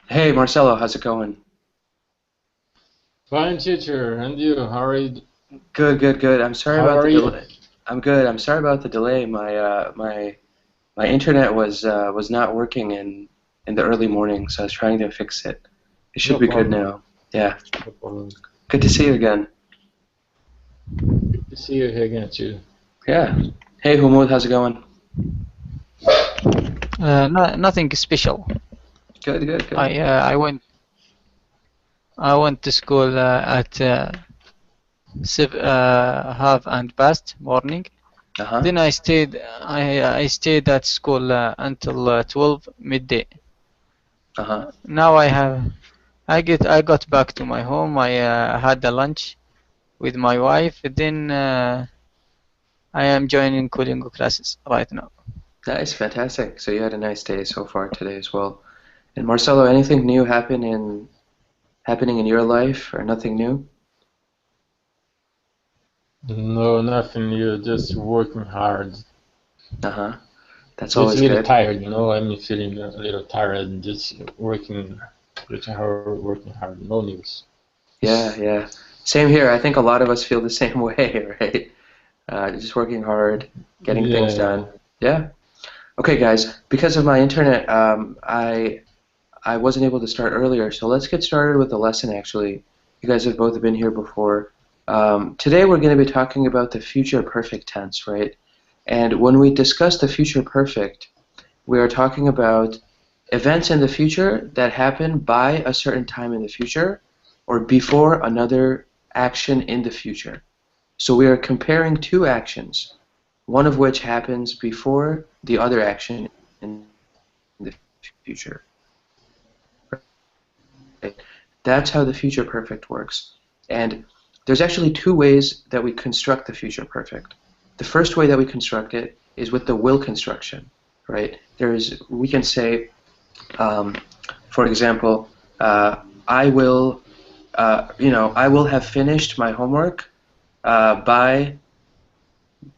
Hey Marcelo, how's it going? Fine, teacher. And you? Good, good, good. I'm sorry How about the are you? delay. I'm good. I'm sorry about the delay. My internet was not working in the early morning, so I was trying to fix it. It should No be good problem. now. Yeah. No problem. Good to see you again. Good to see you here again, too. Yeah. Hey Humud, how's it going? No, nothing special. Good, good, good. I went to school at half and past morning. Uh-huh. Then I stayed at school until 12 midday. Uh-huh. Now I got back to my home. I had a lunch with my wife. Then I am joining cooling classes right now. Nice, fantastic. So you had a nice day so far today as well. And Marcelo, anything new happening in your life or nothing new? No, nothing new. Just working hard. Uh-huh. That's Just a always little good. tired, I'm feeling a little tired and just working hard, working hard. No news. Yeah, yeah. Same here. I think a lot of us feel the same way, right? Just working hard, getting things Yeah. done. Yeah. Okay, guys. Because of my internet, I wasn't able to start earlier, so let's get started with the lesson. Actually, you guys have both been here before. Today we're going to be talking about the future perfect tense, right? And when we discuss the future perfect, we are talking about events in the future that happen by a certain time in the future or before another action in the future. So we are comparing two actions, one of which happens before the other action in the future. Right? That's how the future perfect works. And there's actually two ways that we construct the future perfect. The first way that we construct it is with the will construction, right? We can say, um, for example, I will, I will have finished my homework by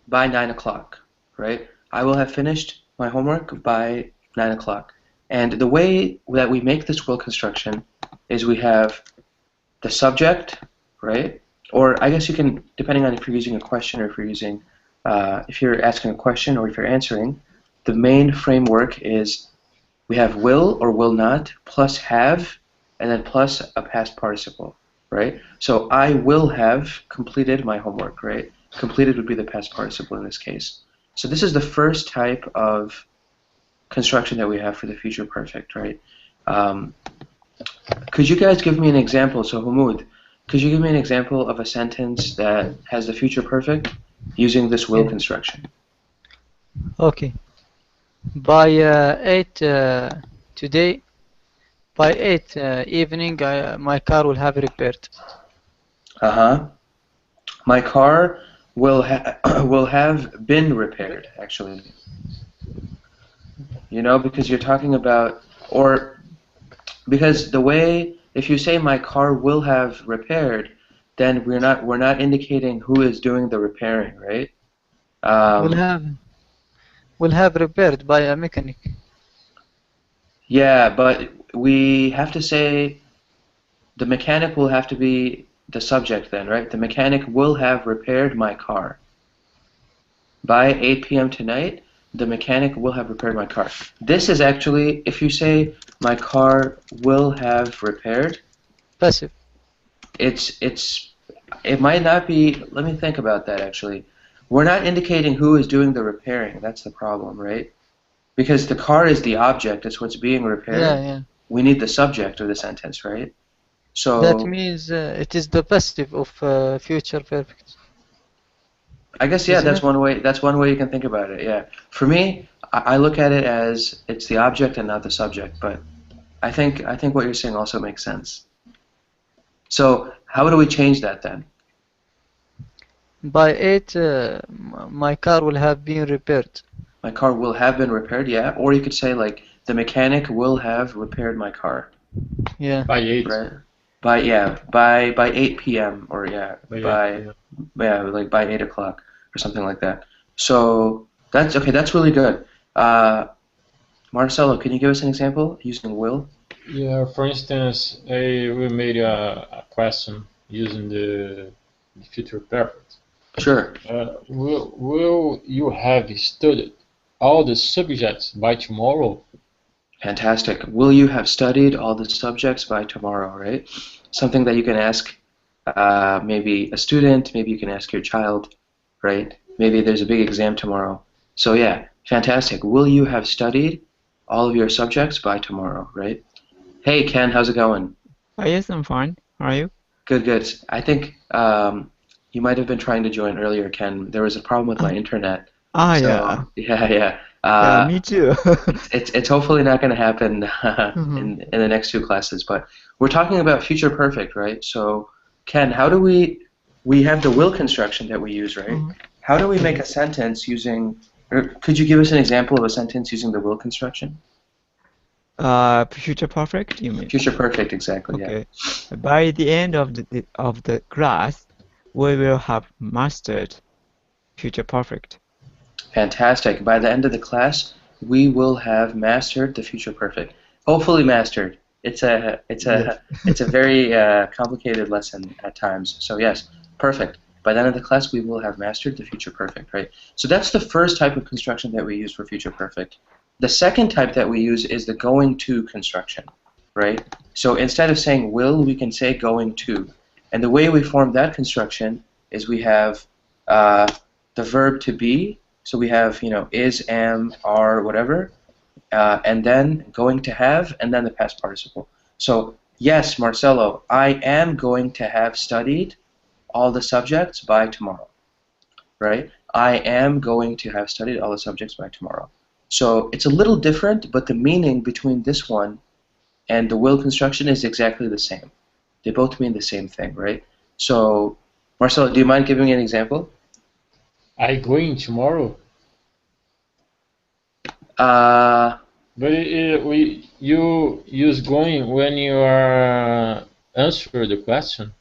9 o'clock, right? I will have finished my homework by 9 o'clock. And the way that we make this will construction is we have the subject, right? Or I guess you can, depending on if you're using a question or if you're asking a question or if you're answering, the main framework is we have will or will not plus have and then plus a past participle, right? So I will have completed my homework, right? Completed would be the past participle in this case. So this is the first type of construction that we have for the future perfect, right? Um, could you guys give me an example? So Humud, could you give me an example of a sentence that has the future perfect using this will Yeah. construction? Okay. By 8 today, by 8 evening, my car will have repaired. Uh-huh. My car will have been repaired, actually. Because you're talking about, or because the way, if you say my car will have repaired, then we're not indicating who is doing the repairing, right? Will Um, have will have repaired by a mechanic. yeah, but we have to say the mechanic will have to be the subject then, right? The mechanic will have repaired my car. By 8 p.m. tonight, the mechanic will have repaired my car. This is actually, if you say my car will have repaired, Passive. it's it might not be. Let me think about that actually. We're not indicating who is doing the repairing. That's the problem, right? Because the car is the object, it's what's being Yeah, repaired. yeah. We need the subject of the sentence, right? That So means it is the passive of future perfect, I guess yeah, isn't that's it? one way. That's one way you can think about it. Yeah. For me, I look at it as it's the object and not the subject. But I think what you're saying also makes sense. So how do we change that then? By 8, my car will have been repaired. My car will have been repaired, yeah. Or you could say like the mechanic will have repaired my car, Yeah. By 8. right? By 8 p.m. or yeah, By 8. by Yeah. yeah, like by 8 o'clock or something like that. So that's okay. That's really good. Uh, Marcelo, can you give us an example using will? Yeah, for instance, we made a question using the future perfect. Sure. Will you have studied all the subjects by tomorrow? Fantastic. Will you have studied all the subjects by tomorrow, right? Something that you can ask maybe a student, maybe you can ask your child, right? Maybe there's a big exam tomorrow. So yeah, fantastic. Will you have studied all of your subjects by tomorrow, right? Hey Ken, how's it going? Yes, I'm fine. How are you? Good, good. I think you might have been trying to join earlier, Ken. There was a problem with my internet. Yeah. So yeah, yeah. Yeah, me too. It's hopefully not going to happen Mhm. in the next two classes, but we're talking about future perfect, right? So Ken, how do we have the will construction that we use, right? Mhm. How do we make a sentence using, or could you give us an example of a sentence using the will construction? Future perfect, you mean? Future perfect, exactly, yeah. Okay. By the end of the class, we will have mastered future perfect. Fantastic. By the end of the class, we will have mastered the future perfect. Hopefully mastered. Yes. It's a very complicated lesson at times. So yes, perfect. By the end of the class, we will have mastered the future perfect, right? So that's the first type of construction that we use for future perfect. The second type that we use is the going to construction, right? So instead of saying will, we can say going to. And the way we form that construction is we have the verb to be. So we have, is, am, are, whatever, and then going to have, and then the past participle. So, yes, Marcelo, I am going to have studied all the subjects by tomorrow, right? I am going to have studied all the subjects by tomorrow. So it's a little different, but the meaning between this one and the will construction is exactly the same. They both mean the same thing, right? So, Marcelo, do you mind giving me an example? I going tomorrow? But you use going when you are answer the question.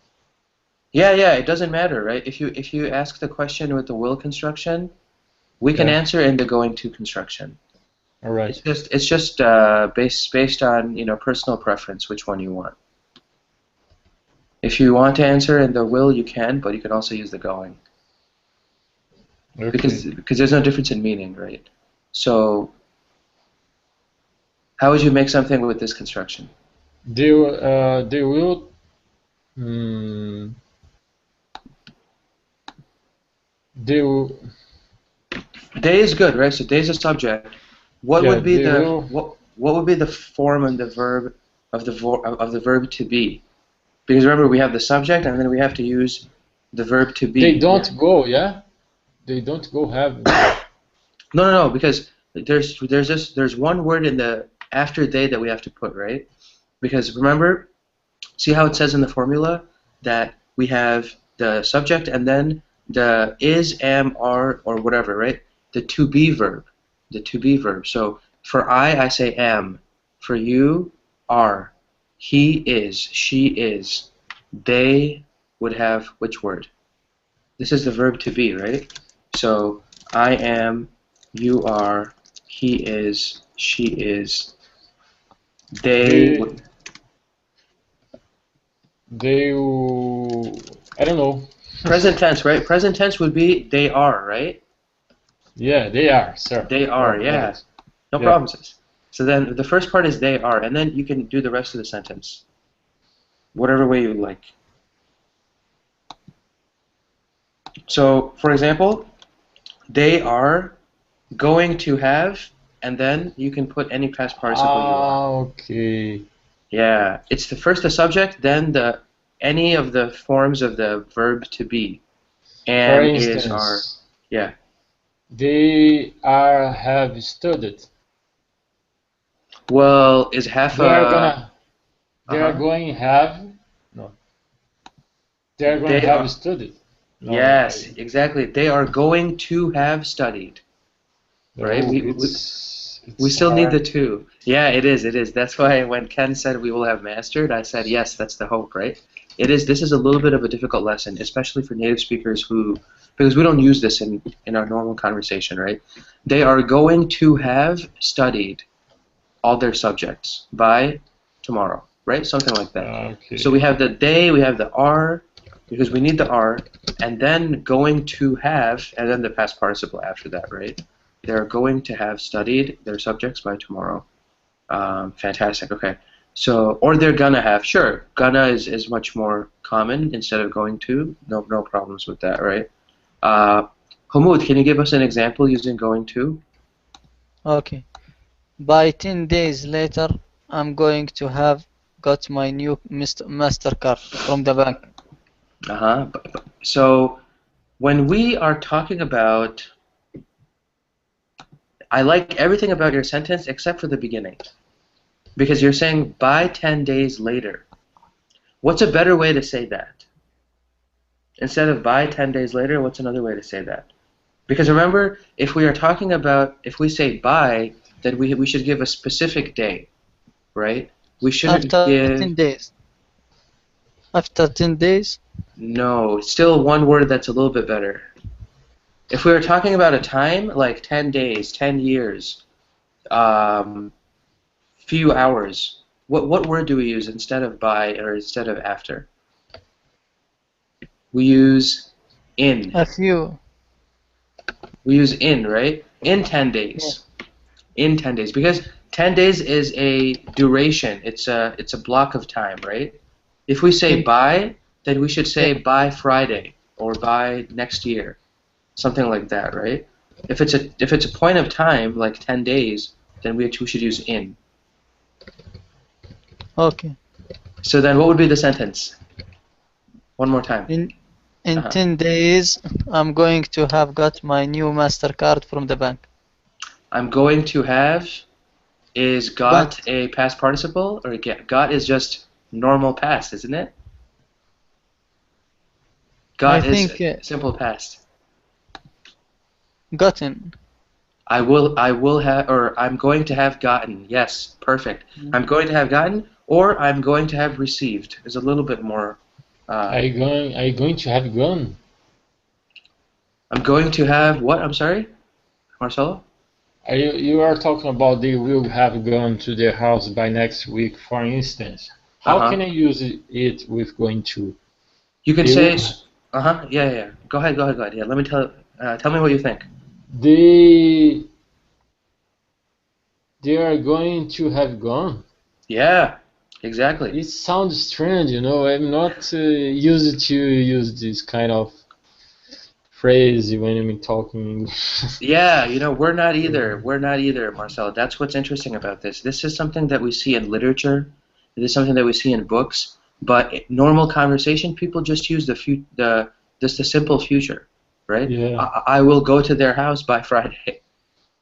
Yeah, yeah, it doesn't matter, right? If you ask the question with the will construction, we can Yeah. answer in the going to construction. All right. It's just based on personal preference which one you want. If you want to answer in the will, you can, but you can also use the going Okay. because there's no difference in meaning, right? So how would you make something with this construction? They will. Mm, they will. Day is good, right? So day is a subject. What Yeah, would be they the will. what would be the form and the verb of the verb to be? Because remember, we have the subject, and then we have to use the verb to be. They don't go. Yeah. They don't go have. No, no, no. Because there's one word in the after they that we have to put, right? Because remember, see how it says in the formula that we have the subject and then the is, am, are, or whatever, right? The to be verb. The to be verb. So for I say am. For you, are. He is. She is. They would have which word? This is the verb to be, right? So I am, you are, he is, she is, they They. would. They. Will, I don't know. Present tense, right? Present tense would be they are, right? Yeah, they are, sir. They are, Oh, yeah. No yeah. problem, sis. So then the first part is they are, and then you can do the rest of the sentence. Whatever way you like. So, for example, they are going to have, and then you can put any past participle you want. Okay. Yeah, it's the first the subject, then the any of the forms of the verb to be. For Am, is, are. instance, Yeah. they are have studied. Well, is half They are a. gonna. They are Uh-huh. going have. No. They are going They have are. studied. No. Yes, exactly. They are going to have studied. Right? No. We It's still need the hard. two. Yeah, it is. It is. That's why when Ken said we will have mastered, I said yes. That's the hope, right? It is. This is a little bit of a difficult lesson, especially for native speakers because we don't use this in our normal conversation, right? They are going to have studied all their subjects by tomorrow, right? Something like that. Okay. So we have the they, we have the are, because we need the are, and then going to have, and then the past participle after that, right? They're going to have studied their subjects by tomorrow. Fantastic. Okay. So, or they're gonna have. Sure, gonna is much more common instead of going to. No problems with that, right? Hamoud, can you give us an example using going to? Okay. By 10 days later, I'm going to have got my new MasterCard from the bank. So, when we are talking about, I like everything about your sentence except for the beginning. Because you're saying by 10 days later. What's a better way to say that? Instead of by 10 days later, what's another way to say that? Because remember, if we are talking about, if we say by, then we should give a specific day, right? We shouldn't After give... 10 days. After 10 days? No, still one word that's a little bit better. If we were talking about a time, like 10 days, 10 years, few hours, what word do we use instead of by or instead of after? We use in. A few. We use in, right? In 10 days. Yeah. In 10 days. Because 10 days is a duration. It's a block of time, right? If we say by, then we should say by Friday or by next year. Something like that, right? If it's a point of time, like 10 days, then we should use in. Okay. So then what would be the sentence? One more time. In 10 days, I'm going to have got my new MasterCard from the bank. I'm going to have is got a past participle, or got is just normal past, isn't it? Got is simple past. Gotten. I will have, or I'm going to have gotten. Yes, perfect. I'm going to have gotten, or I'm going to have received. Is a little bit more. Are you going to have gone? I'm going to have what? I'm sorry, Marcelo? You are talking about they will have gone to their house by next week, for instance. How can I use it with going to? You can say, yeah. Go ahead. Yeah, let me tell me what you think. They are going to have gone. Yeah, exactly. It sounds strange, you know. I'm not used to use this kind of phrase when I'm talking English. Yeah, you know, we're not either. We're not either, Marcelo. That's what's interesting about this. This is something that we see in literature. It is something that we see in books. But in normal conversation, people just use the simple future, right? Yeah. I will go to their house by Friday.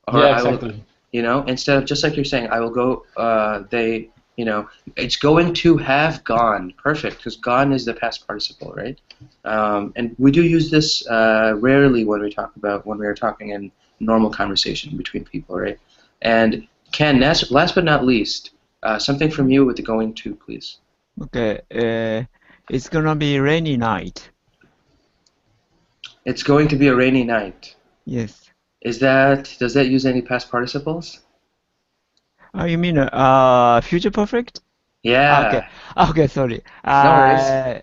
Or yeah, exactly. I will, you know, instead of just like you're saying, I will go. You know, it's going to have gone. Perfect, because gone is the past participle, right? And we do use this rarely when we are talking in normal conversation between people, right? And Ken, last but not least, something from you with the going to, please. Okay, it's gonna be a rainy night. It's going to be a rainy night. Yes. Does that use any past participles? Oh, you mean future perfect? Yeah. Okay, sorry. No worries.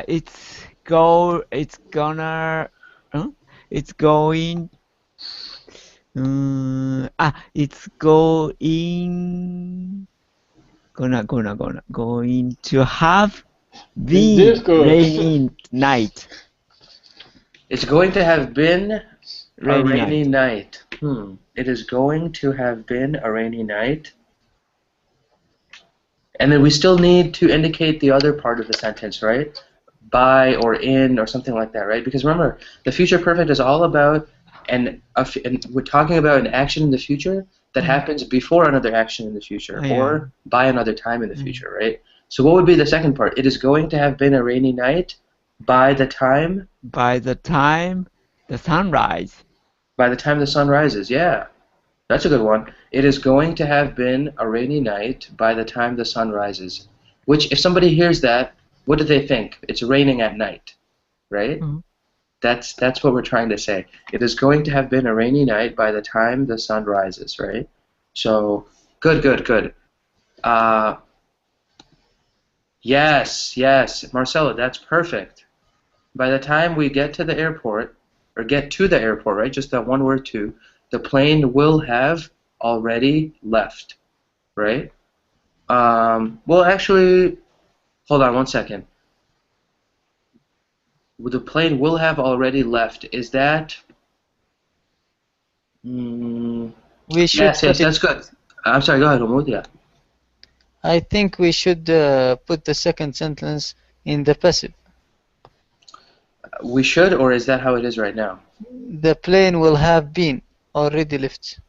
It's going. It's going going to have been rainy night. It's going to have been a rainy night. It is going to have been a rainy night. And then we still need to indicate the other part of the sentence, right? By or in or something like that, right? Because remember, the future perfect is all about, and we're talking about an action in the future that happens before another action in the future, or by another time in the future, right? So what would be the second part? It is going to have been a rainy night by the time? By the time the sunrise. By the time the sun rises, yeah. That's a good one. It is going to have been a rainy night by the time the sun rises. Which, if somebody hears that, what do they think? It's raining at night, right? Mm-hmm. That's what we're trying to say. It is going to have been a rainy night by the time the sun rises, right? So, good. Yes, yes, Marcelo, that's perfect. By the time we get to the airport, or get to the airport, right? Just that one word to, the plane will have already left, right? Well, actually, hold on one second. The plane will have already left. Is that? Mm, We should yes, yes, put it. that's good. I'm sorry, go ahead, Umud, yeah. I think we should put the second sentence in the passive. We should, or is that how it is right now? The plane will have been already left.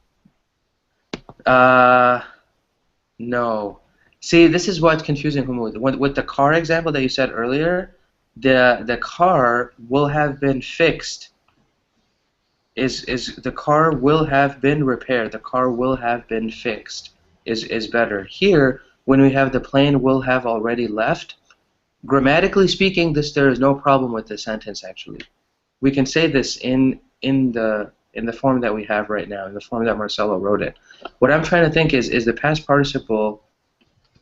No. See, this is what's confusing, Humud. With the car example that you said earlier, the car will have been fixed. Is the car will have been repaired? The car will have been fixed. Is better here when we have the plane will have already left. Grammatically speaking, there is no problem with this sentence actually. We can say this in the form that we have right now, in the form that Marcelo wrote it. What I'm trying to think is the past participle.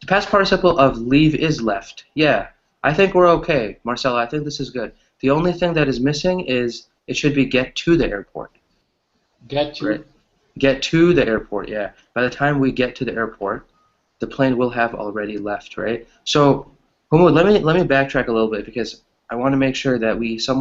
The past participle of leave is left. Yeah, I think we're okay, Marcelo. I think this is good. The only thing that is missing is it should be get to the airport. Get to. Right? Get to the airport. Yeah. By the time we get to the airport, the plane will have already left. Right. So, Humud, let me backtrack a little bit because I want to make sure that we have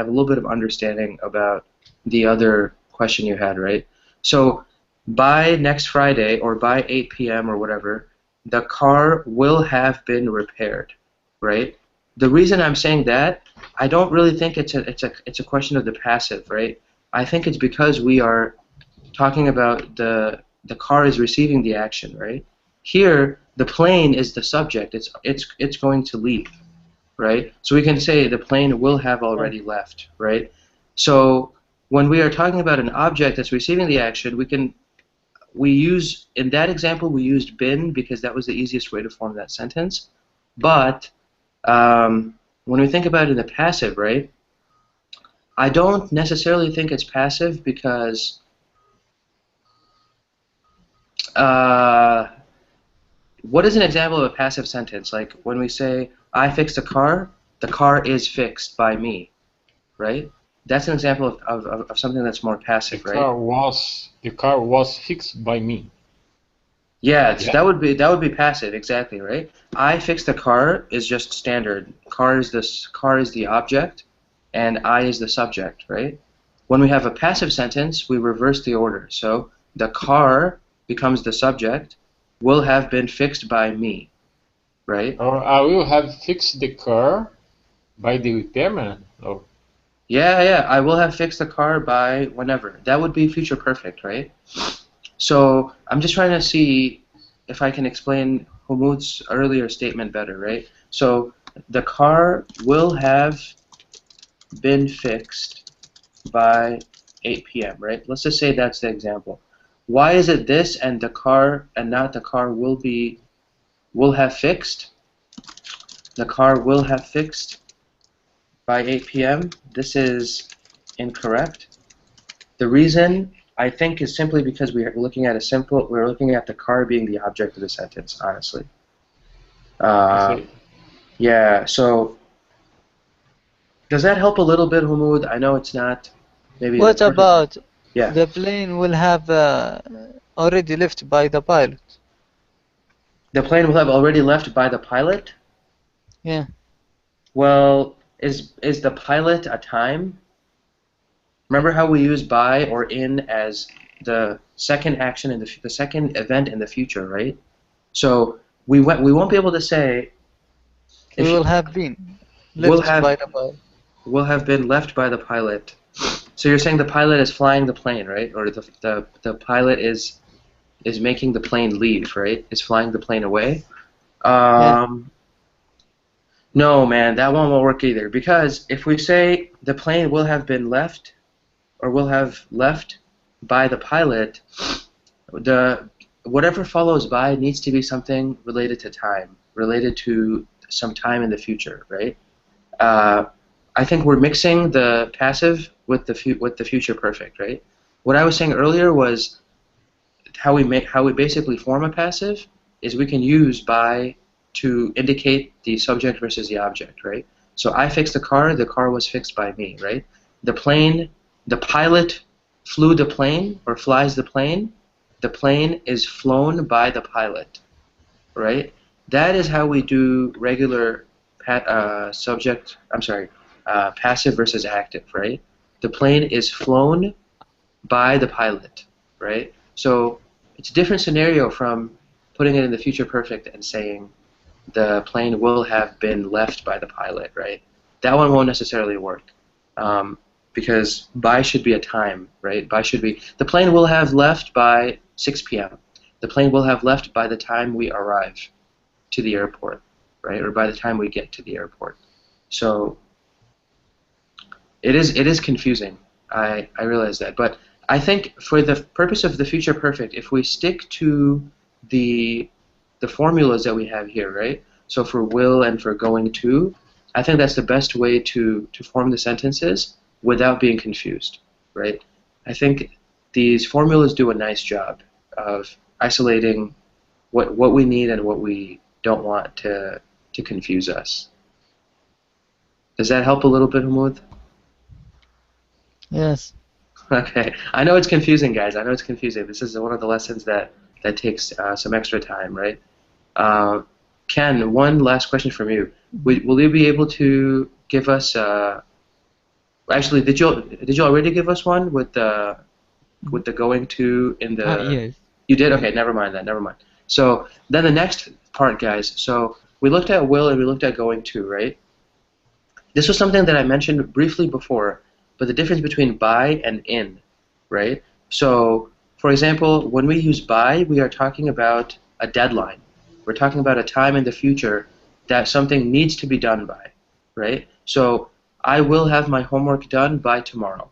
a little bit of understanding about the other question you had. Right. So, by next Friday or by 8 p.m. or whatever, the car will have been repaired. Right. The reason I'm saying that, I don't really think it's a question of the passive. Right. I think it's because we are talking about the car is receiving the action, right? Here, the plane is the subject. It's going to leave, right? So we can say the plane will have already left, right? So when we are talking about an object that's receiving the action, in that example we used been because that was the easiest way to form that sentence. But when we think about it in the passive, right? I don't necessarily think it's passive because what is an example of a passive sentence? Like when we say, I fixed the car is fixed by me, right? That's an example of something that's more passive, right? The car was fixed by me. Yeah, so that would be passive, exactly, right? I fixed the car is just standard. Car is the object, and I is the subject, right? When we have a passive sentence, we reverse the order. So the car becomes the subject, will have been fixed by me, right? Or I will have fixed the car by the repairman. Oh. Yeah, I will have fixed the car by whenever. That would be future perfect, right? So I'm just trying to see if I can explain Humud's earlier statement better, right? So the car will have been fixed by 8 p.m., right? Let's just say that's the example. Why is it this and the car and not the car will have fixed? The car will have fixed by 8 p.m. This is incorrect. The reason I think is simply because we're looking at the car being the object of the sentence, honestly. Yeah, so does that help a little bit, Humud? I know it's not maybe What about yeah. the plane will have already left by the pilot? The plane will have already left by the pilot? Yeah. Well, is the pilot a time? Remember how we use by or in as the second action in the second event in the future, right? So we won't be able to say It will have been left by the pilot. Will have been left by the pilot. So you're saying the pilot is flying the plane, right? Or the pilot is making the plane leave, right? Is flying the plane away. Yeah. No, man, that one won't work either. Because if we say the plane will have been left, or will have left by the pilot, whatever follows by needs to be something related to time, related to some time in the future, right? I think we're mixing the passive with the future perfect, right? What I was saying earlier was how we basically form a passive is we can use by to indicate the subject versus the object, right? So I fixed the car was fixed by me, right? The pilot flew the plane or flies the plane is flown by the pilot, right? That is how we do regular passive versus active, right? The plane is flown by the pilot, right? So it's a different scenario from putting it in the future perfect and saying the plane will have been left by the pilot, right? That one won't necessarily work because by should be a time, right? By should be the plane will have left by 6 p.m. The plane will have left by the time we arrive to the airport, right? Or by the time we get to the airport. So it is confusing. I realize that, but I think for the purpose of the future perfect, if we stick to the formulas that we have here, right? So for will and for going to, I think that's the best way to form the sentences without being confused, right? I think these formulas do a nice job of isolating what we need and what we don't want to confuse us. Does that help a little bit, Hamoud? Yes. Okay. I know it's confusing, guys. I know it's confusing. This is one of the lessons that takes some extra time, right? Ken, one last question from you. Will you be able to give us? Actually, did you already give us one with the going to in the? Yes. You did? Okay. Never mind that. Never mind. So then the next part, guys. So we looked at will and we looked at going to, right? This was something that I mentioned briefly before, but the difference between by and in, right? So, for example, when we use by, we are talking about a deadline. We're talking about a time in the future that something needs to be done by, right? So, I will have my homework done by tomorrow.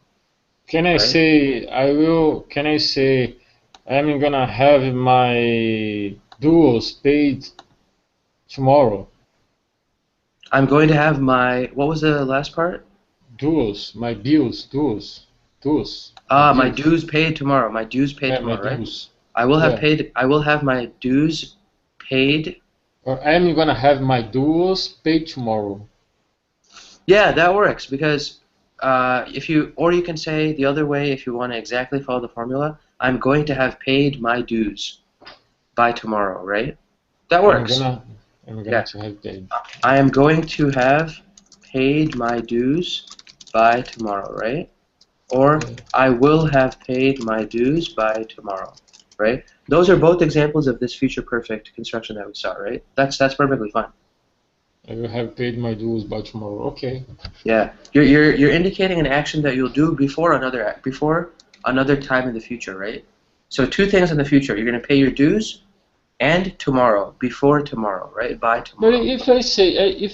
Can I say I will? Can I say I'm gonna have my dues paid tomorrow? I'm going to have my, what was the last part? Dues, my bills, dues. My dues paid tomorrow. My dues paid tomorrow, my right? dues. I will have my dues paid. Or I'm gonna have my dues paid tomorrow. Yeah, that works because or you can say the other way if you want to exactly follow the formula. I'm going to have paid my dues by tomorrow, right? That works. I'm going to have paid. I am going to have paid my dues by tomorrow, right? Or I will have paid my dues by tomorrow, right? Those are both examples of this future perfect construction that we saw, right? That's perfectly fine. I will have paid my dues by tomorrow. Okay. Yeah, you're indicating an action that you'll do before another time in the future, right? So two things in the future: you're going to pay your dues, and tomorrow, before tomorrow, right? By tomorrow. But if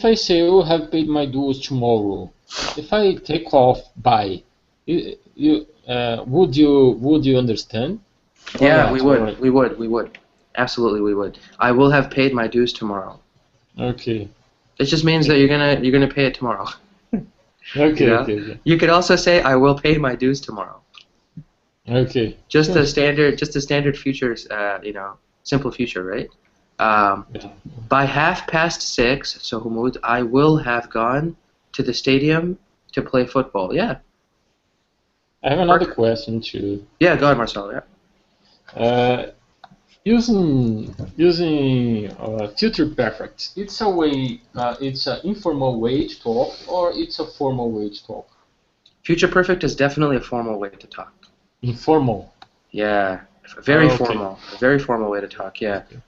I say I will have paid my dues tomorrow, if I take off by, would you understand? Yeah, we would. Absolutely, we would. I will have paid my dues tomorrow. Okay. It just means that you're gonna pay it tomorrow. Okay, you know? okay. You could also say I will pay my dues tomorrow. Okay. Just the standard futures, simple future, right? By 6:30, so Humud, I will have gone to the stadium to play football. Yeah. I have another question too. Yeah, go ahead, Marcelo. Yeah. Using future perfect, it's a way, it's an informal way to talk, or it's a formal way to talk. Future perfect is definitely a formal way to talk. Informal. Yeah, very formal. A very formal way to talk. Yeah. Okay.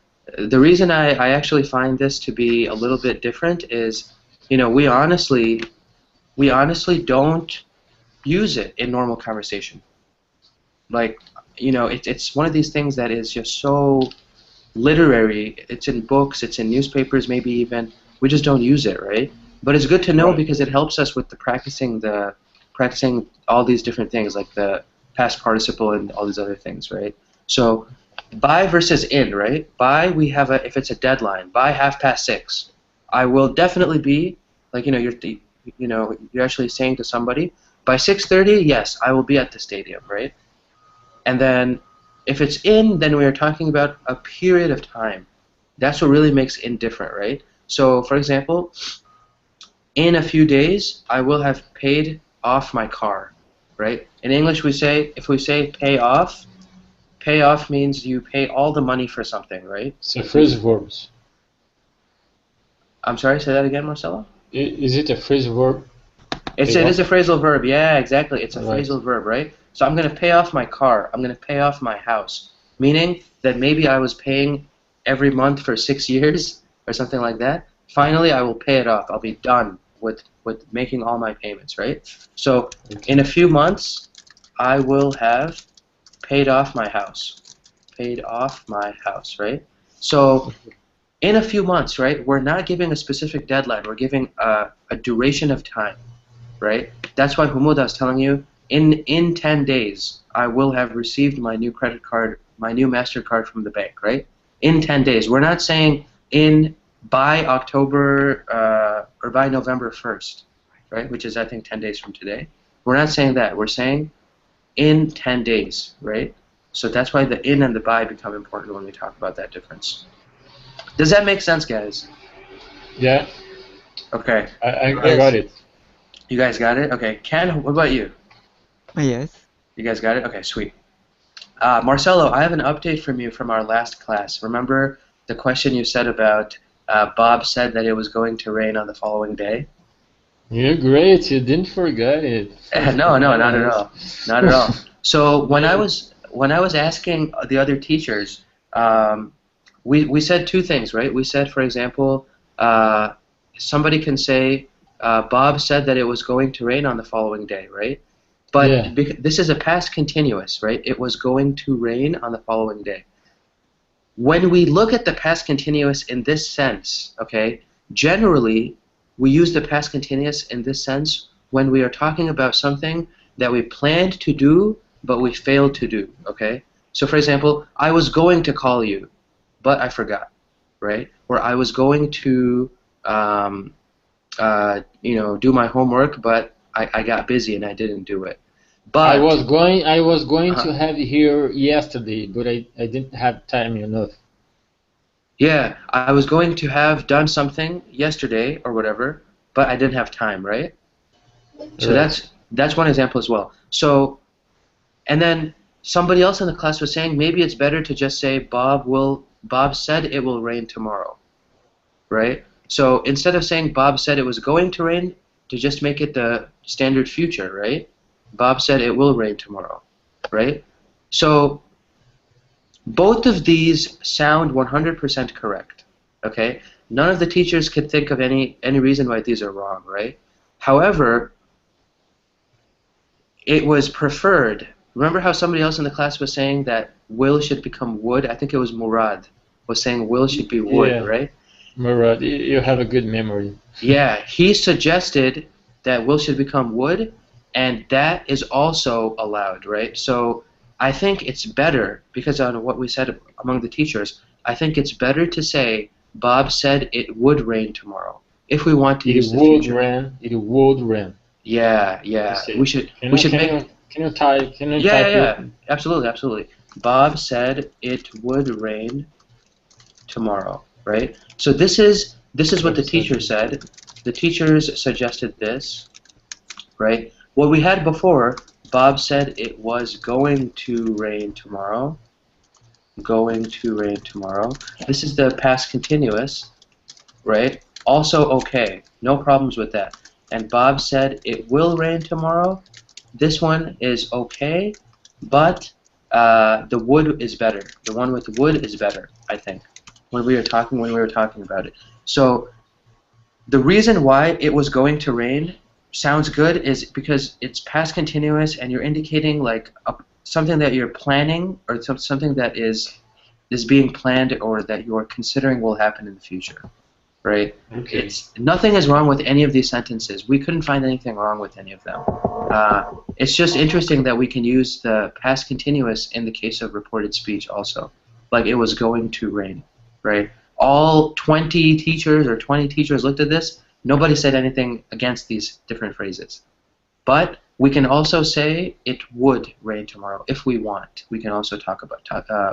The reason I actually find this to be a little bit different is, we honestly don't use it in normal conversation. Like, it's one of these things that is just so literary. It's in books, it's in newspapers, maybe even. We just don't use it, right? But it's good to know because it helps us with practicing all these different things, like the past participle and all these other things, right? So, by versus in, right? By, we have if it's a deadline, by 6:30, I will definitely be, like, you're actually saying to somebody, by 6:30, yes, I will be at the stadium, right? And then, if it's in, then we are talking about a period of time. That's what really makes in different, right? So, for example, in a few days, I will have paid off my car, right? In English, if we say pay off means you pay all the money for something, right? It's a phrasal verbs. I'm sorry, say that again, Marcelo? Is it a phrasal verb? It is a phrasal verb. Yeah, exactly. It's a Right. phrasal verb, right? So I'm going to pay off my car. I'm going to pay off my house. Meaning that maybe I was paying every month for 6 years or something like that. Finally, I will pay it off. I'll be done with making all my payments, right? So in a few months, I will have paid off my house. Paid off my house, right? So in a few months, right, we're not giving a specific deadline. We're giving a duration of time, right? That's why Humuda is telling you, in 10 days, I will have received my new credit card, my new MasterCard from the bank, right? In 10 days. We're not saying by October or by November 1st, right, which is, I think, 10 days from today. We're not saying that. We're saying in 10 days, right? So that's why the in and the by become important when we talk about that difference. Does that make sense, guys? Yeah. Okay. I got it. You guys got it? Okay. Ken, what about you? Yes. You guys got it? Okay, sweet. Marcelo, I have an update from you from our last class. Remember the question you said about Bob said that it was going to rain on the following day? You're great. You didn't forget it. No, not at all. Not at all. So when I was asking the other teachers, we said two things, right? We said, for example, somebody can say, Bob said that it was going to rain on the following day, right? But this is a past continuous, right? It was going to rain on the following day. When we look at the past continuous in this sense, okay, generally we use the past continuous in this sense when we are talking about something that we planned to do but we failed to do, okay? So for example, I was going to call you, but I forgot, right? Or I was going to do my homework, but I got busy and I didn't do it. But I was going to have it here yesterday, but I didn't have time enough. Yeah, I was going to have done something yesterday or whatever, but I didn't have time, right? So that's one example as well. So, and then somebody else in the class was saying maybe it's better to just say Bob said it will rain tomorrow, right? So instead of saying Bob said it was going to rain, to just make it the standard future, right? Bob said it will rain tomorrow, right? So both of these sound 100% correct, okay? None of the teachers could think of any reason why these are wrong, right? However, it was preferred. Remember how somebody else in the class was saying that will should become would? I think it was Murad was saying will should be would, right? Murad, you have a good memory. Yeah, he suggested that will should become would, and that is also allowed, right? So I think it's better, because on what we said among the teachers, I think it's better to say Bob said it would rain tomorrow if we want to use the future. It would rain. Yeah. We should make. Can you type? Yeah. Absolutely. Bob said it would rain tomorrow, right? So this is what the teacher said. The teachers suggested this, right? What we had before, Bob said it was going to rain tomorrow. Going to rain tomorrow. This is the past continuous, right? Also okay. No problems with that. And Bob said it will rain tomorrow. This one is okay, but the would is better. The one with the would is better, I think, when we were talking about it. So the reason why it was going to rain sounds good is because it's past continuous and you're indicating like something that you're planning or something that is being planned or that you're considering will happen in the future, right? Okay. Nothing is wrong with any of these sentences. We couldn't find anything wrong with any of them. It's just interesting that we can use the past continuous in the case of reported speech also. Like it was going to rain, right? All 20 teachers looked at this. Nobody said anything against these different phrases. But we can also say it would rain tomorrow if we want. We can also talk about.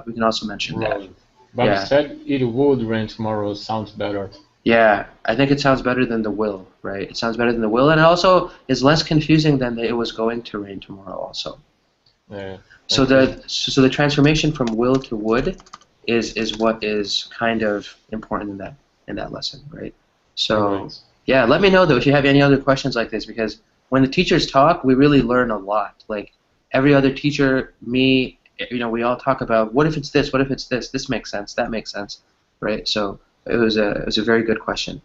We can also mention that. But Yeah. instead, it would rain tomorrow sounds better. Yeah, I think it sounds better than the will, right? It sounds better than the will, and it also is less confusing than it was going to rain tomorrow also. Yeah. So Okay. the transformation from will to would is what is kind of important in that lesson, right? So Alright. yeah, let me know though if you have any other questions like this, because when the teachers talk, we really learn a lot. Like every other teacher, me, we all talk about what if it's this, what if it's this, this makes sense, that makes sense, right? So it was a very good question.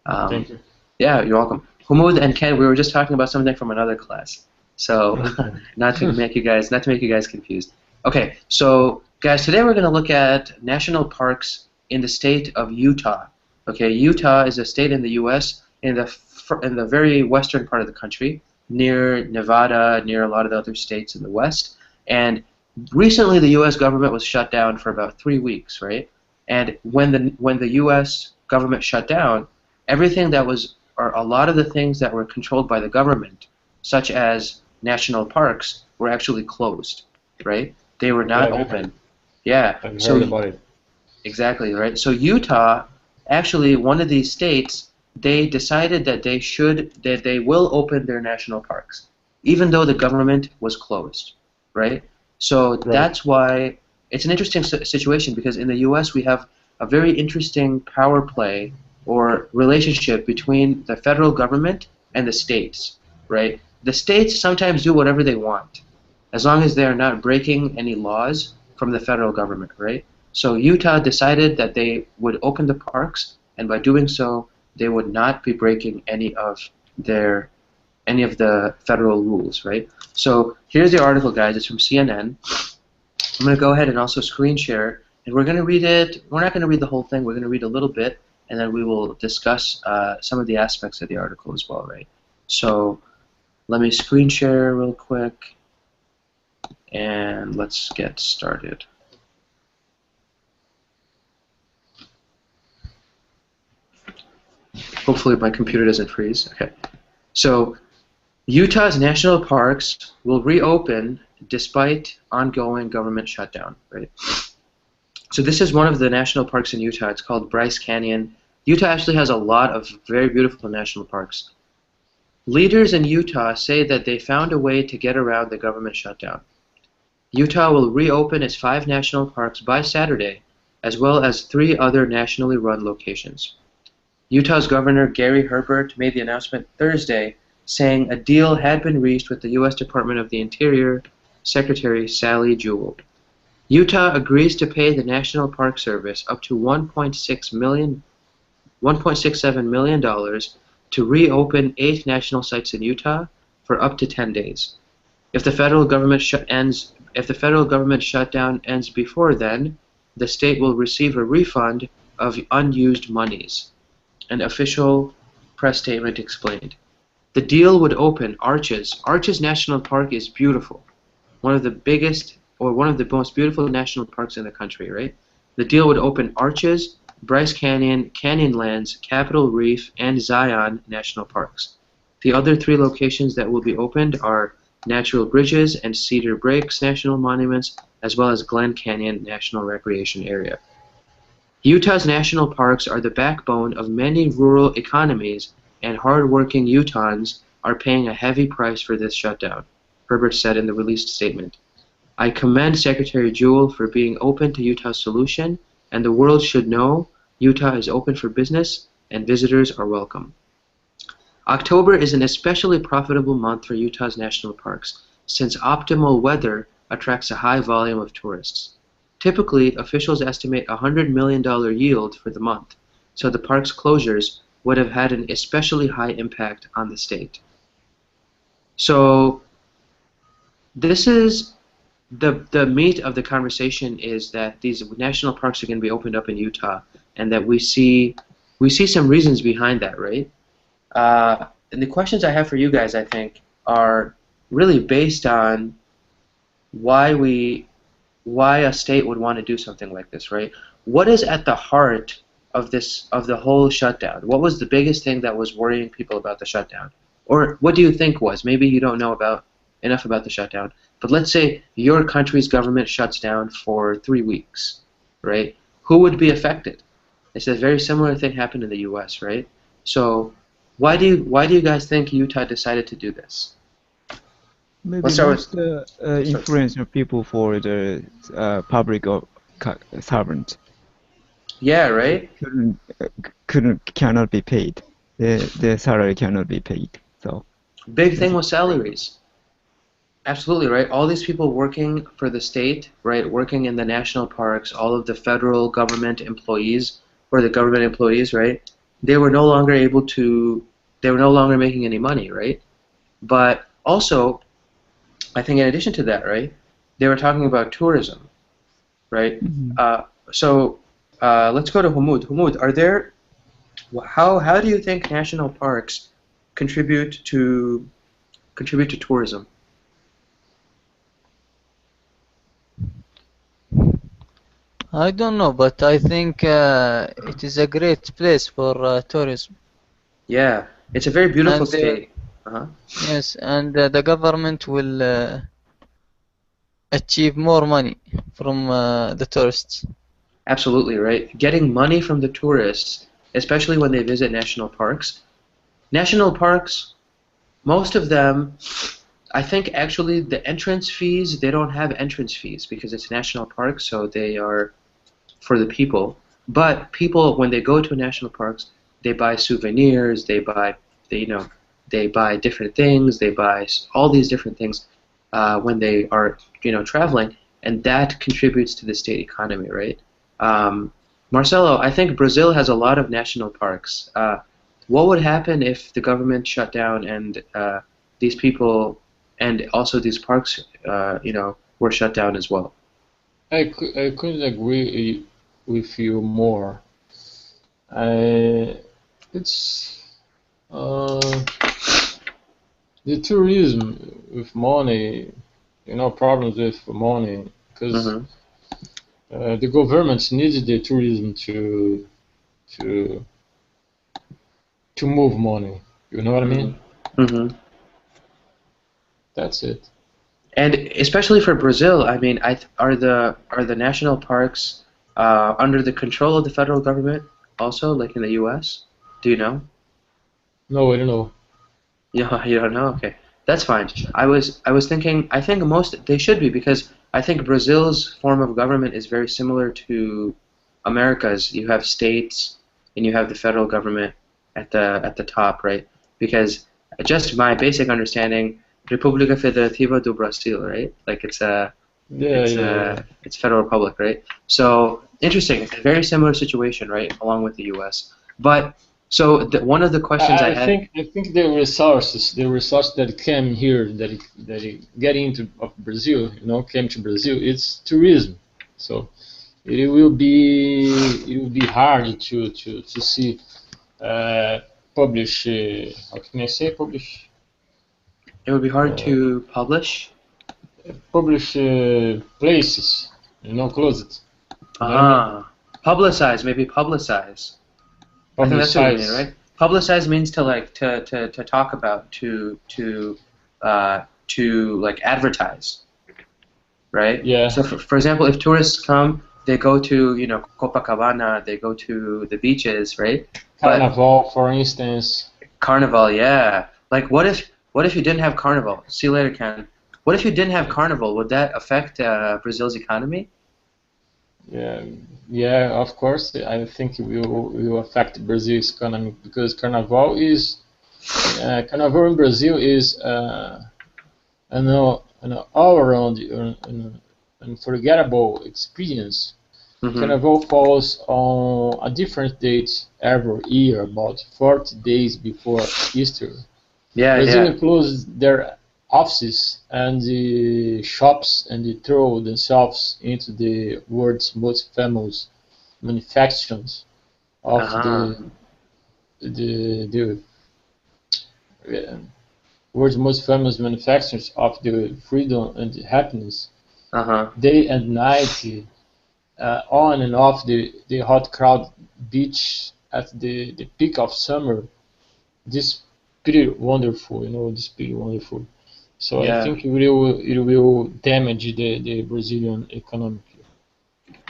Thank you. Yeah, you're welcome. Humud and Ken, we were just talking about something from another class. So Okay. not to make you guys confused. Okay, so guys, today we're going to look at national parks in the state of Utah. Okay, Utah is a state in the U.S. in the very western part of the country, near Nevada, near a lot of the other states in the west. And recently, the U.S. government was shut down for about 3 weeks, right? And when the U.S. government shut down, everything that was, or a lot of the things that were controlled by the government, such as national parks, were actually closed, right? They were not Yeah, open. Yeah. I've So heard about it. exactly, right? So Utah, actually, one of these states, they decided that they will open their national parks, even though the government was closed, right? So Right. that's why it's an interesting situation, because in the U.S. we have a very interesting power play or relationship between the federal government and the states, right? The states sometimes do whatever they want, as long as they are not breaking any laws from the federal government, right? So Utah decided that they would open the parks, and by doing so, they would not be breaking any of the federal rules, right? So here's the article, guys. It's from CNN. I'm going to go ahead and also screen share, and we're going to read it. We're not going to read the whole thing. We're going to read a little bit, and then we will discuss some of the aspects of the article as well, right? So let me screen share real quick, and let's get started. Hopefully my computer doesn't freeze. Okay. So Utah's national parks will reopen despite ongoing government shutdown, right? So this is one of the national parks in Utah. It's called Bryce Canyon. Utah actually has a lot of very beautiful national parks. Leaders in Utah say that they found a way to get around the government shutdown. Utah will reopen its 5 national parks by Saturday, as well as 3 other nationally run locations. Utah's Governor Gary Herbert made the announcement Thursday, saying a deal had been reached with the U.S. Department of the Interior Secretary Sally Jewell. Utah agrees to pay the National Park Service up to $1.67 million to reopen 8 national sites in Utah for up to 10 days. If the federal government shutdown ends before then, the state will receive a refund of unused monies, an official press statement explained. The deal would open Arches. Arches National Park is beautiful. One of the biggest, or one of the most beautiful national parks in the country, right? The deal would open Arches, Bryce Canyon, Canyonlands, Capitol Reef, and Zion National Parks. The other 3 locations that will be opened are Natural Bridges and Cedar Breaks National Monuments, as well as Glen Canyon National Recreation Area. Utah's national parks are the backbone of many rural economies, and hard-working Utahns are paying a heavy price for this shutdown, Herbert said in the released statement. I commend Secretary Jewell for being open to Utah's solution, and the world should know Utah is open for business and visitors are welcome. October is an especially profitable month for Utah's national parks, since optimal weather attracts a high volume of tourists. Typically, officials estimate a $100 million yield for the month, so the park's closures would have had an especially high impact on the state. So this is the meat of the conversation, is that these national parks are going to be opened up in Utah, and that we see some reasons behind that, right? And the questions I have for you guys, I think, are really based on why a state would want to do something like this, right? What is at the heart of the whole shutdown? What was the biggest thing that was worrying people about the shutdown? Or what do you think was? Maybe you don't know enough about the shutdown, but let's say your country's government shuts down for 3 weeks, right? who would be affected? It's a very similar thing happened in the U.S., right? So why do you guys think Utah decided to do this? Maybe Let's start most with influential people for the public or servant yeah, right? cannot be paid. Their salary cannot be paid. So Big thing was salaries. Absolutely, right? All these people working for the state, right? Working in the national parks, all of the federal government employees or the government employees, right? They were no longer able to, they were no longer making any money, right? But also, I think in addition to that, right? They were talking about tourism, right? Mhm. So let's go to Humud. Humud, are there, how do you think national parks contribute to tourism? I don't know, but I think it is a great place for tourism. Yeah, it's a very beautiful And state. Uh-huh. yes, and the government will achieve more money from the tourists. Absolutely, right? Getting money from the tourists, especially when they visit national parks. National parks, most of them, I think actually the entrance fees, they don't have entrance fees because it's national parks, so they are for the people. But people, when they go to national parks, they buy souvenirs, they buy different things, they buy all these different things when they are, traveling, and that contributes to the state economy, right? Um, Marcelo, I think Brazil has a lot of national parks. What would happen if the government shut down and these people and also these parks, were shut down as well? I couldn't agree with you more. I, it's the tourism with money, problems with money, because Mm-hmm. the government needs the tourism to to move money. You know what I mean? Mm-hmm. Mm-hmm. That's it. And especially for Brazil, I mean, are the national parks under the control of the federal government also, like in the U.S.? Do you know? No, I don't know. You don't know? Okay, that's fine. I was thinking. I think most they should be because I think Brazil's form of government is very similar to America's. You have states and you have the federal government at the top, right? Because just my basic understanding, República Federativa do Brasil, right? Like Yeah, yeah, yeah. it's federal republic, right? So interesting. It's a very similar situation, right? Along with the U.S. But so one of the questions I had. I think the resource that came here, that it get into of Brazil, came to Brazil, it's tourism. So it will be hard to see publish. How can I say publish? It would be hard Uh, to publish places, closed. You know what I mean? publicize, maybe publicize. I think that's what you mean, Publicize. right? Publicize means to like to talk about, to like advertise, right? Yeah, So for example, if tourists come, they go to, Copacabana, they go to the beaches, right? But Carnival, for instance. Carnival, yeah. Like what if you didn't have Carnival? See you later, Ken. What if you didn't have Carnival? Would that affect Brazil's economy? Yeah, yeah, of course. I think it will affect Brazil's economy because Carnival in Brazil is an all-around unforgettable experience. Mm-hmm. Carnival falls on a different date every year, about 40 days before Easter. Yeah, yeah. Brazilians close their offices and the shops and they throw themselves into the world's most famous manufacturers of Uh-huh. the uh, world's most famous manufacturers of the freedom and the happiness, Uh-huh. day and night, on and off the hot crowd beach at the peak of summer. This pretty wonderful, this pretty wonderful. So I Yeah. think it will damage the Brazilian economy.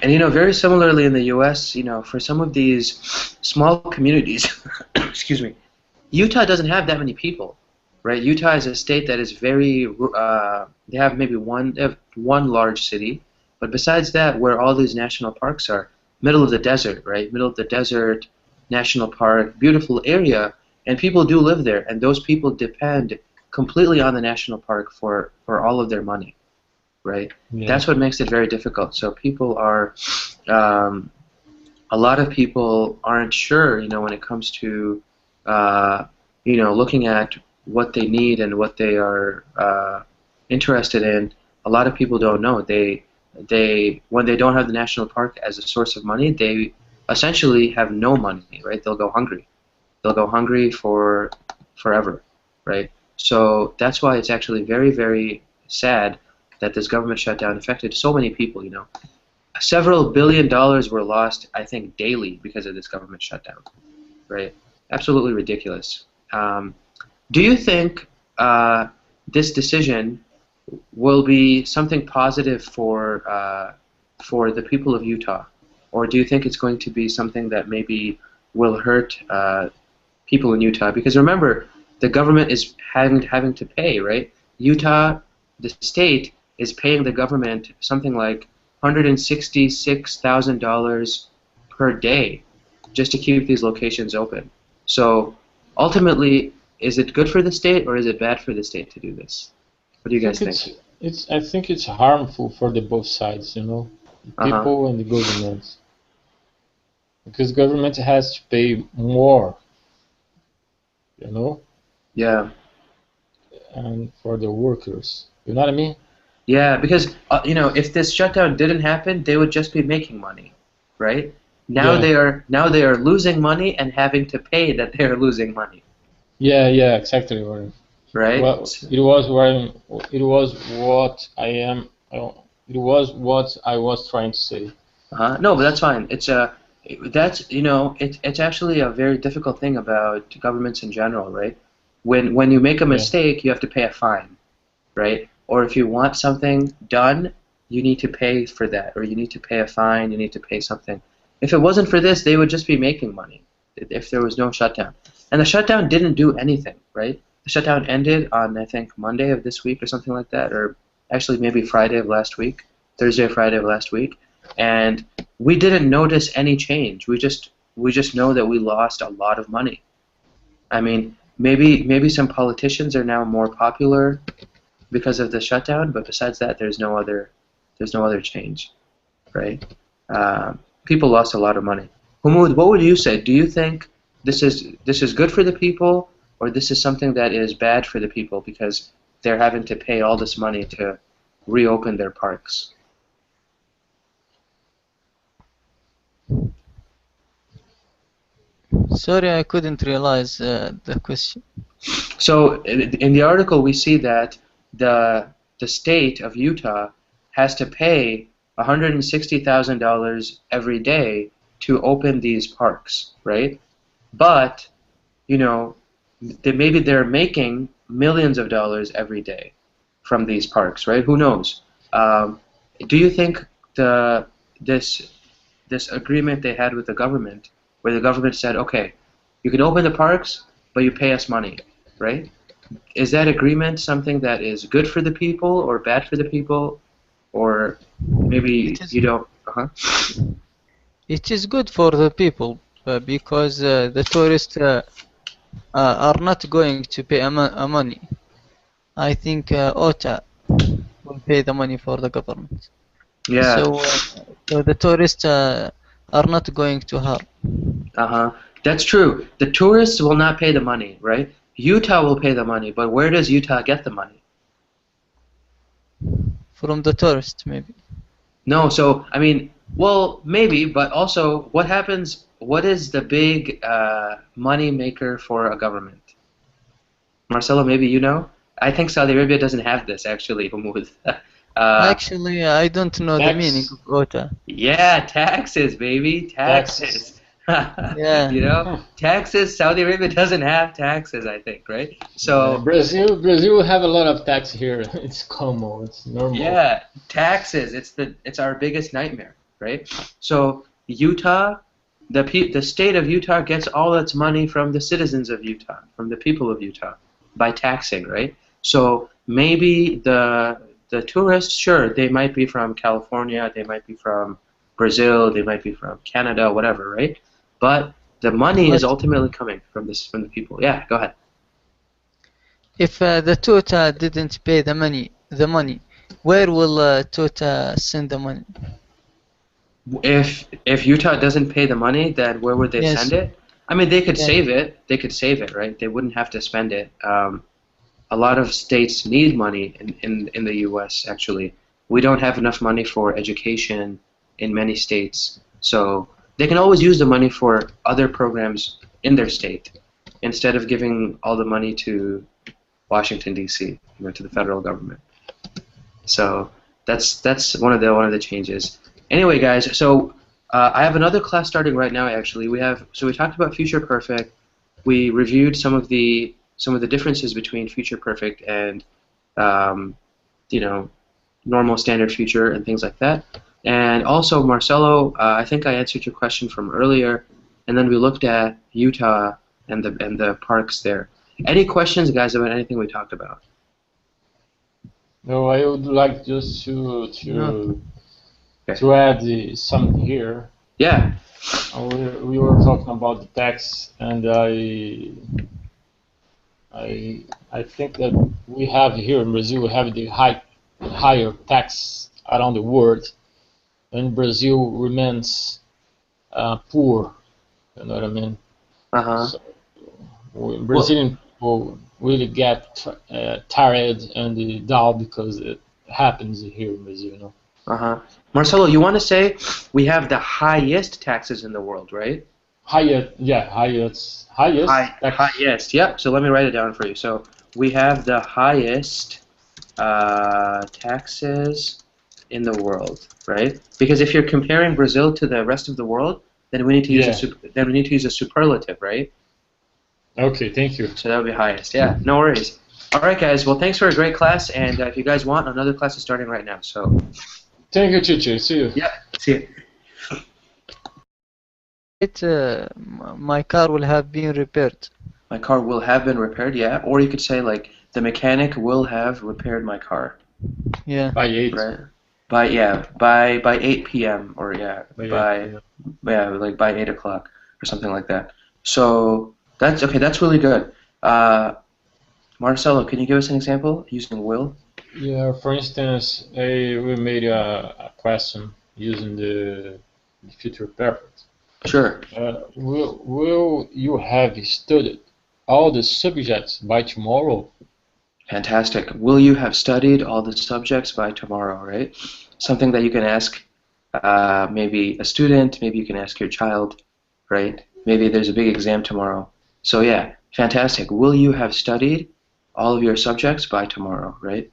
And very similarly in the U.S., for some of these small communities, excuse me, Utah doesn't have that many people, right? Utah is a state that is very, they have maybe one large city, but besides that, where all these national parks are, middle of the desert, right? Middle of the desert, national park, beautiful area, and people do live there, and those people depend completely on the national park for all of their money, right? Yeah. That's what makes it very difficult. So people are, a lot of people aren't sure, when it comes to, looking at what they need and what they are interested in. A lot of people don't know. When they don't have the national park as a source of money, they essentially have no money, right? They'll go hungry. They'll go hungry for forever, right? So that's why it's actually very, very sad that this government shutdown affected so many people, Several $billion were lost, I think, daily because of this government shutdown, right? Absolutely ridiculous. Do you think this decision will be something positive for the people of Utah, or do you think it's going to be something that maybe will hurt people in Utah? Because remember, the government is having to pay, right? Utah, the state, is paying the government something like $166,000 per day just to keep these locations open. So ultimately, is it good for the state or is it bad for the state to do this? What do you guys think? I think it's harmful for the both sides, the people and the government, because government has to pay more, Yeah. and for the workers, you know what I mean? Yeah, because if this shutdown didn't happen, they would just be making money, right? Now Yeah. they are losing money and having to pay that they are losing money, Yeah, exactly. right? Well, it was what I am. It was what I was trying to say. No, but that's fine. It's actually a very difficult thing about governments in general, right? When you make a Yeah. mistake, you have to pay a fine, right? Or if you want something done, you need to pay for that, or you need to pay a fine, you need to pay something. If it wasn't for this, they would just be making money if there was no shutdown. And the shutdown didn't do anything, right? The shutdown ended on, I think, Monday of this week or something like that, or actually maybe Friday of last week, Thursday or Friday of last week, and we didn't notice any change. We just know that we lost a lot of money. I mean, maybe some politicians are now more popular because of the shutdown, but besides that, there's no other change, right? People lost a lot of money. Humud, what would you say? Do you think this is good for the people, or this is something that is bad for the people because they're having to pay all this money to reopen their parks? Sorry, I couldn't realize the question. So in the article, we see that the state of Utah has to pay $160,000 every day to open these parks, right? But maybe they're making millions of dollars every day from these parks, right? Who knows? Do you think this agreement they had with the government, where the government said, okay, you can open the parks, but you pay us money, right? Is that agreement something that is good for the people or bad for the people, or maybe you don't? It is good for the people because the tourists are not going to pay money. I think OTA will pay the money for the government. Yeah. So the tourists are not going to harm. That's true. The tourists will not pay the money, right? Utah will pay the money, but where does Utah get the money? From the tourists, maybe. No, so I mean, well, maybe, but also, what happens? What is the big money maker for a government? Marcelo, maybe you know. I think Saudi Arabia doesn't have this actually. Actually, I don't know the Tax. meaning of OTA. Yeah, taxes, baby, taxes. Yeah. Taxes. Saudi Arabia doesn't have taxes, I think, right? So Brazil have a lot of tax here. It's common. It's normal. yeah, taxes. It's our biggest nightmare. right? So Utah, the state of Utah gets all its money from the citizens of Utah, from the people of Utah, by taxing, right? So maybe the tourists, sure, they might be from California, they might be from Brazil, they might be from Canada, whatever, right? But the money is But ultimately coming from the people. Yeah, go ahead. if the Tota didn't pay the money, where will Tota send the money? If Utah doesn't pay the money, then where would they Yes. send it? I mean, they could Yeah. save it. They could save it, right? They wouldn't have to spend it. A lot of states need money in the U.S. Actually, we don't have enough money for education in many states, so they can always use the money for other programs in their state instead of giving all the money to Washington D.C., to the federal government. So that's one of the changes. Anyway, guys, so I have another class starting right now. Actually, we talked about future perfect. We reviewed some of the differences between future perfect and you know normal standard future and things like that. And also, Marcelo, I think I answered your question from earlier, and then we looked at Utah and the parks there. Any questions, guys, about anything we talked about? No, I would like just No. to add something here. Yeah. We were talking about the tax, and I think that we have here in Brazil, we have the higher tax around the world, and Brazil remains poor. You know what I mean? Uh-huh. So Well, Brazilian people really get tired and down because it happens here in Brazil. You know? uh-huh. Marcelo, you want to say we have the highest taxes in the world, right? Highest tax. Highest. Yep. So let me write it down for you. So we have the highest taxes in the world, right? Because if you're comparing Brazil to the rest of the world, then we need to use Yeah. a superlative, right? Okay, thank you. So that would be highest. Yeah. No worries. All right, guys. Well, thanks for a great class, and if you guys want, another class is starting right now. So Thank you, teacher. See you. yeah. See you. My car will have been repaired. My car will have been repaired, yeah. Or you could say like the mechanic will have repaired my car, Yeah. By 8. right? By 8 p.m. or By 8. by Yeah. like by 8 o'clock or something like that. So that's okay. That's really good. Uh, Marcelo, can you give us an example using will? Yeah. For instance, we made a question using the future perfect. Sure. Will you have studied all the subjects by tomorrow? Fantastic. Will you have studied all the subjects by tomorrow, right? Something that you can ask maybe a student, maybe you can ask your child, right? Maybe there's a big exam tomorrow. So yeah, fantastic. Will you have studied all of your subjects by tomorrow, right?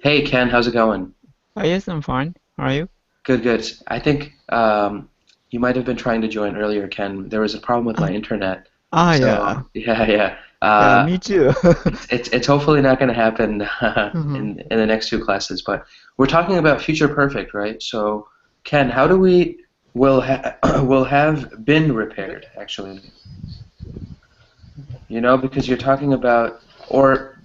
Hey, Ken, how's it going? Yes, I'm fine. How are you? Good, good. I think you might have been trying to join earlier, Ken. There was a problem with my internet. Yeah. So yeah, yeah. Yeah, me too. It's hopefully not going to happen Mhm. in the next two classes, but we're talking about future perfect, right? So, Ken, how do we will have been repaired actually? Because you're talking about or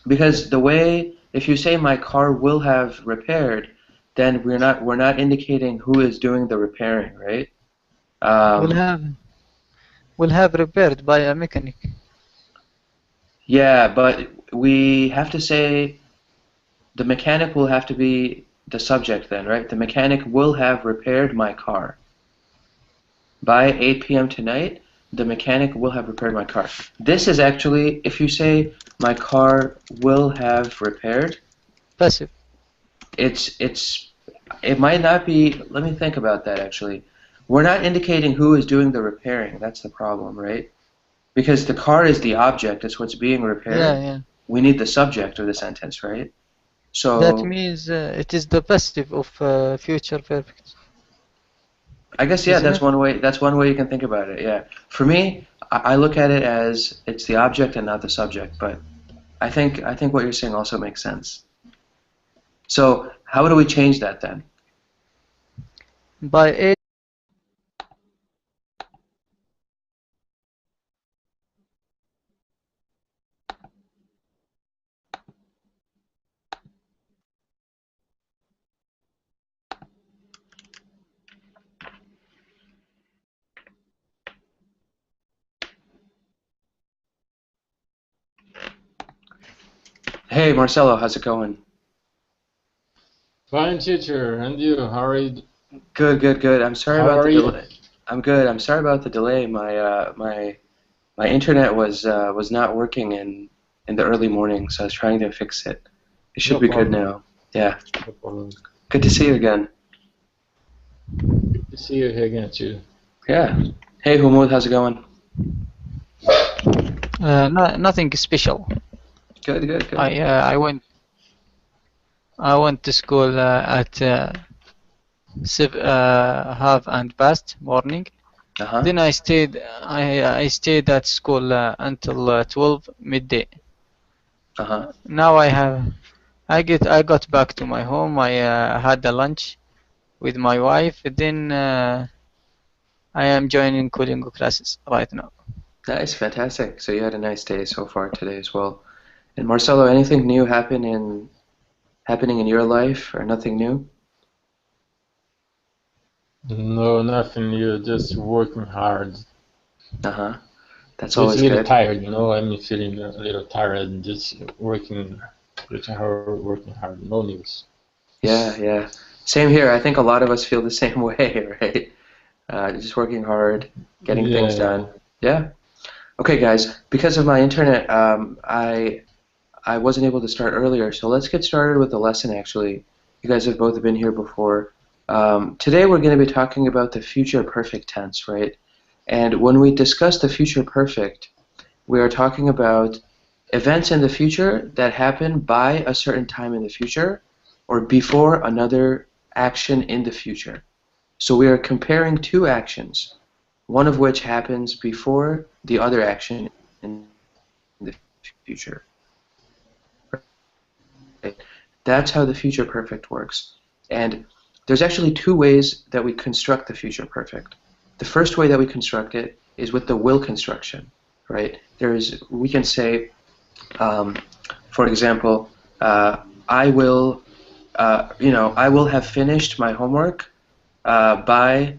because the way if you say my car will have repaired, then we're not indicating who is doing the repairing, right? Will Um, have will have repaired by a mechanic. yeah, but we have to say the mechanic will have to be the subject then, right? The mechanic will have repaired my car. By 8 p.m. tonight, the mechanic will have repaired my car. This is actually, if you say my car will have repaired, Passive. it might not be, let me think about that actually. We're not indicating who is doing the repairing. That's the problem, right? Because the car is the object, it's what's being Yeah, repaired. yeah. We need the subject of the sentence, right? That So means it is the passive of future perfect, I guess yeah, isn't that's it? one way. That's one way you can think about it. Yeah. For me, I look at it as it's the object and not the subject. But I think what you're saying also makes sense. So how do we change that then? By 8. Hey, Marcelo, how's it going? Fine, teacher. And you? How are you? Good, good, good. I'm sorry How about are the you? delay. I'm good. I'm sorry about the delay. My internet was not working in the early morning, so I was trying to fix it. It should No be good problem. now. Yeah. No problem. Good to see you again. Good to see you here again, too. Yeah. Hey, Humud, how's it going? Nothing special. Good, good, good. I went to school at 6:30 morning. Uh-huh. Then I stayed at school until 12 midday. Uh-huh. Now I got back to my home. I had a lunch with my wife. Then I am joining cooling classes right now. Nice, fantastic. So you had a nice day so far today as well. And Marcelo, anything new happening in your life or nothing new? No, nothing new. Just working hard. Uh-huh. That's Just a always little good. tired, I'm feeling a little tired and just working hard. No news. Yeah, yeah. Same here. I think a lot of us feel the same way, right? Just working hard, getting things Yeah. done. Yeah. Okay, guys. Because of my internet, I wasn't able to start earlier, so let's get started with the lesson. Actually, you guys have both been here before. Today we're going to be talking about the future perfect tense, right? And when we discuss the future perfect, we are talking about events in the future that happen by a certain time in the future or before another action in the future. So we are comparing two actions, one of which happens before the other action in the future. Right? That's how the future perfect works. And there's actually two ways that we construct the future perfect. The first way that we construct it is with the will construction, right? We can say, for example, I will, I will have finished my homework by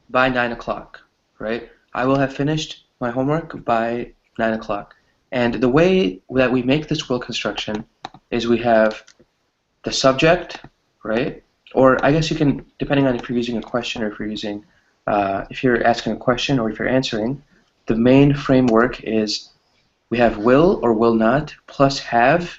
9 o'clock, right? I will have finished my homework by 9 o'clock. And the way that we make this will construction is we have the subject, right? Or I guess you can, depending on if you're using a question or if you're asking a question or if you're answering, the main framework is we have will or will not plus have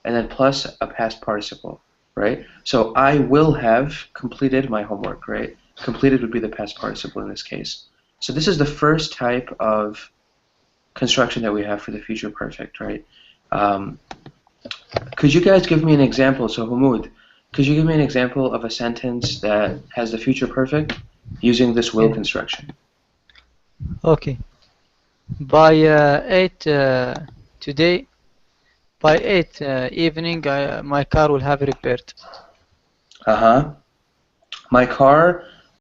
and then plus a past participle, right? So I will have completed my homework, right? Completed would be the past participle in this case. So this is the first type of construction that we have for the future perfect, right? Um, could you guys give me an example? So Humud, could you give me an example of a sentence that has the future perfect using this will Yeah. construction? Okay. By 8 today, by 8 evening, my car will have repaired. Uh-huh. My car